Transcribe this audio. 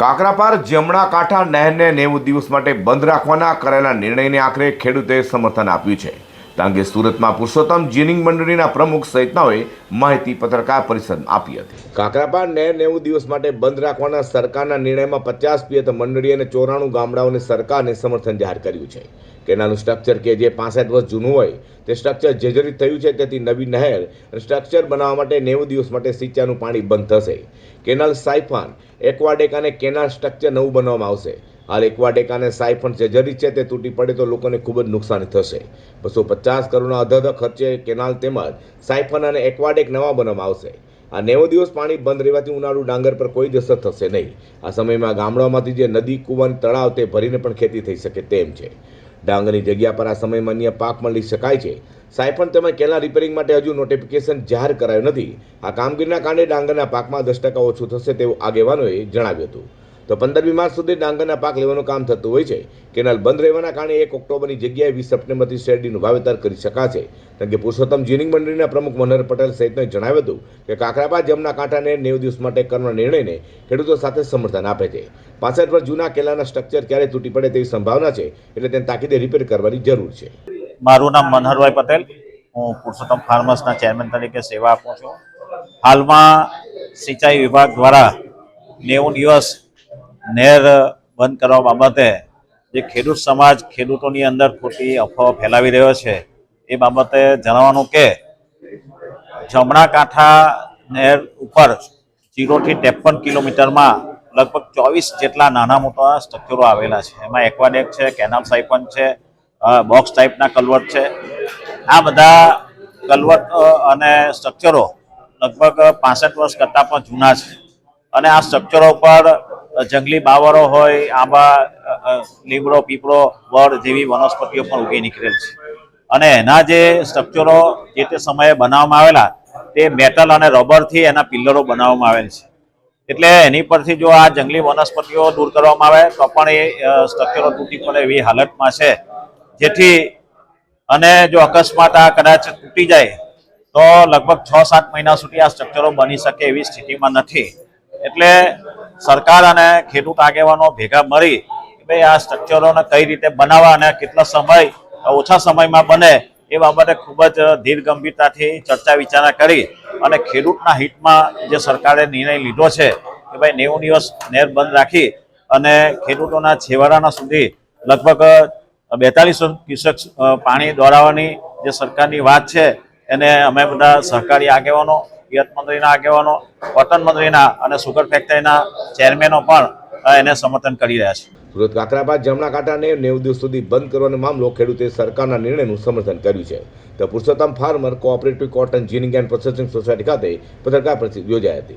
કાકરાપાર જમણા કાંઠા નહેરને 90 દિવસ માટે બંધ રાખવાના કરેલા નિર્ણયને આખરે ખેડૂતોએ સમર્થન આપ્યું છે. આ અંગે સુરતમાં પુરુષોત્તમ જીનિંગ મંડળીના પ્રમુખ સહિતનાઓએ માહિતી પત્રકાર પરિષદમાં આપી હતી. કાકરાપાર નહેર 90 દિવસ માટે બંધ રાખવાના સરકારના નિર્ણયમાં 50 પિયત મંડળી અને 94 ગામડાઓને સરકારને સમર્થન જાહેર કર્યું છે. કેનાલનું સ્ટ્રક્ચર કે જે 65 વર્ષ જૂનું હોય તે સ્ટ્રક્ચર જર્જરિત થયું છે. તેથી નવી નહેર અને સ્ટ્રક્ચર બનાવવા માટે 90 દિવસ માટે સિંચાઈનું પાણી બંધ થશે. કેનાલ સાયફન એક્વાડેક અને કેનાલ સ્ટ્રક્ચર નવું બનાવવામાં આવશે. હાલ એક્વાડેક અને સાયફન જર્જરિત છે, તે તૂટી પડે તો લોકોને ખૂબ જ નુકસાની થશે. 250 કરોડના અધધ ખર્ચે કેનાલ તેમજ સાયફન અને એક્વાડેક નવા બનાવવામાં આવશે. આ 90 દિવસ પાણી બંધ રહેવાથી ઉનાળુ ડાંગર પર કોઈ જ અસર થશે નહીં. આ સમયમાં ગામડાઓમાંથી જે નદી, કૂવા, તળાવ તે ભરીને પણ ખેતી થઈ શકે તેમ છે. ડાંગરની જગ્યા પર આ સમયમાં અન્ય પાક પણ લઈ શકાય છે. સાયફન તેમજ કેનાલ રિપેરિંગ માટે હજુ નોટિફિકેશન જાહેર કરાયું નથી. આ કામગીરીના કારણે ડાંગરના પાકમાં 10% ઓછું થશે તેવું આગેવાનોએ જણાવ્યું હતું. તો 15મી માર્ચ સુધી ડાંગરના પાક લેવાનું કામ થતું હોય છે. કેનાલ બંધ રહેવાના કારણે 1 ઓક્ટોબરની જગ્યાએ 20 સપ્ટેમ્બરથી શેરડીનું વાવેતર કરી શકાશે. કારણ કે પુરુષોત્તમ જીનિંગ મંડળીના પ્રમુખ મનહર પટેલ સહિતને જણાવ્યું હતું કે કાકરાપાર જમણા કાંઠાને 90 દિવસ માટે કરવાના નિર્ણયને ખેડૂતો સાથે સમર્થન આપે છે. 65 વર્ષ જૂના કેનાલના સ્ટ્રક્ચર ક્યારે તૂટી પડે તેવી સંભાવના છે, એટલે તેને તાકીદે રિપેર કરવાની જરૂર છે. મારું નામ મનહરભાઈ પટેલ, હું પુરુષોત્તમ ફાર્મર્સના ચેરમેન તરીકે સેવા આપું છું. હાલમાં સિંચાઈ વિભાગ દ્વારા 90 દિવસ નહેર બંધ કરવા બાબતે જે ખેડૂત સમાજ ખેડૂતોની અંદર ખોટી અફવાઓ ફેલાવી રહ્યો છે, એ બાબતે જણાવવાનું કે જમણા કાંઠા નહેર ઉપર 0 થી 53 કિલોમીટરમાં લગભગ 24 જેટલા નાના મોટા સ્ટ્રક્ચરો આવેલા છે. એમાં એક્વાડેક છે, કેનાલ સાયફન છે, બોક્સ ટાઈપના કલવર્ટ છે. આ બધા કલવર્ટ અને સ્ટ્રક્ચરો લગભગ 65 વર્ષ કરતાં પણ જૂના છે. અને આ સ્ટ્રક્ચરો પર જંગલી બાવરો હોય, આંબા, લીમડો, પીપળો, વડ જેવી વનસ્પતિઓ પણ ઉગી નીકળેલ છે. અને એના જે સ્ટ્રક્ચરો જે તે સમયે બનાવવામાં આવેલા તે મેટલ અને રબરથી એના પિલ્લરો બનાવવામાં આવેલ છે. એટલે એની પરથી જો આ જંગલી વનસ્પતિઓ દૂર કરવામાં આવે તો પણ એ સ્ટ્રક્ચરો તૂટી પડે એવી હાલતમાં છે. જેથી અને જો અકસ્માત આ કદાચ તૂટી જાય તો લગભગ 6-7 મહિના સુધી આ સ્ટ્રક્ચરો બની શકે એવી સ્થિતિમાં નથી. એટલે સરકાર અને ખેડૂત આગેવાનો ભેગા મળી કે ભાઈ આ સ્ટ્રક્ચરોને કઈ રીતે બનાવવા અને કેટલા સમય ઓછા સમયમાં બને એ બાબતે ખૂબ જ ધીર ગંભીરતાથી ચર્ચા વિચારણા કરી અને ખેડૂતના હિતમાં જે સરકારે નિર્ણય લીધો છે કે ભાઈ 90 દિવસ નહેર બંધ રાખી અને ખેડૂતોના છેવાડાના સુધી લગભગ 42 ક્યુસેક પાણી દોડાવવાની જે સરકારની વાત છે, એને અમે બધા સહકારી આગેવાનો, પિયત મંત્રીના આગેવાનો, કોટન મંત્રીના અને સુગર ફેક્ટરીના ચેરમેનો પણ એને સમર્થન કરી રહ્યા છે. સુરત કાકરાપાર જમણા કાંઠાને 90 દિવસ સુધી બંધ કરવાનો મામલો ખેડૂતે સરકારના નિર્ણયનું સમર્થન કર્યું છે. તો Purushottam farmer cooperative cotton ginning and processing society ખાતે પત્રકાર પરિષદ યોજાઈ હતી.